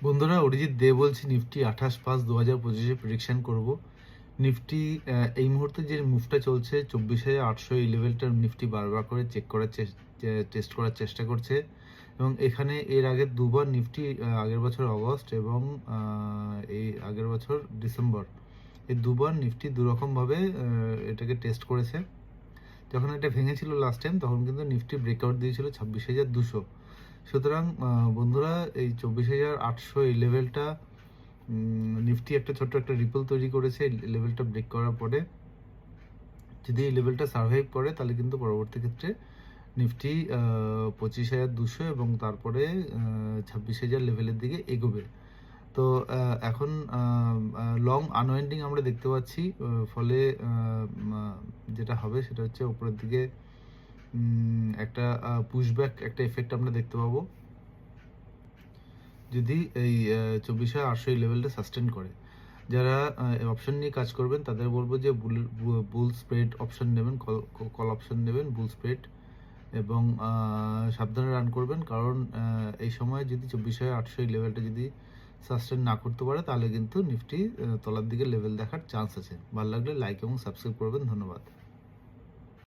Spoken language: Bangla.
বন্ধুরা, অরিজিৎ দে বলছি। নিফটি 28/5/2025 প্রেডিকশন করব। নিফটি এই মুহূর্তে যে মুভটা চলছে 24,800, এই লেভেলটা নিফটি বারবার করে চেক করার টেস্ট করার চেষ্টা করছে। এবং এখানে এর আগের দুবার নিফটি আগের বছর অগস্ট এবং এই আগের বছর ডিসেম্বর, এই দুবার নিফটি দুরকমভাবে এটাকে টেস্ট করেছে। যখন এটা ভেঙেছিল লাস্ট টাইম, তখন কিন্তু নিফটি ব্রেকআউট দিয়েছিল 26,200। সুতরাং বন্ধুরা, এই 24,800 এই লেভেলটা, নিফটি একটা ছোট্ট একটা রিপল তৈরি করেছে। এই লেভেলটা ব্রেক করার পরে যদি এই লেভেলটা সার্ভাইভ করে, তাহলে কিন্তু পরবর্তী ক্ষেত্রে নিফটি 25,200 এবং তারপরে 26,000 লেভেলের দিকে এগোবে। তো এখন লং আনওয়াইন্ডিং আমরা দেখতে পাচ্ছি। ফলে যেটা হবে সেটা হচ্ছে উপরের দিকে একটা পুশব্যাক, একটা এফেক্ট আমরা দেখতে পাবো যদি এই 24,800 এই লেভেলটা সাস্টেন করে। যারা অপশন নিয়ে কাজ করবেন তাদের বলবো যে বুল স্প্রেড অপশন নেবেন, কল অপশন নেবেন বুল স্প্রেড, এবং সাবধানে রান করবেন। কারণ এই সময় যদি 24,800 এই লেভেলটা যদি সাস্টেন না করতে পারে, তাহলে কিন্তু নিফটি তলার দিকে লেভেল দেখার চান্স আছে। ভালো লাগলে লাইক এবং সাবস্ক্রাইব করবেন। ধন্যবাদ।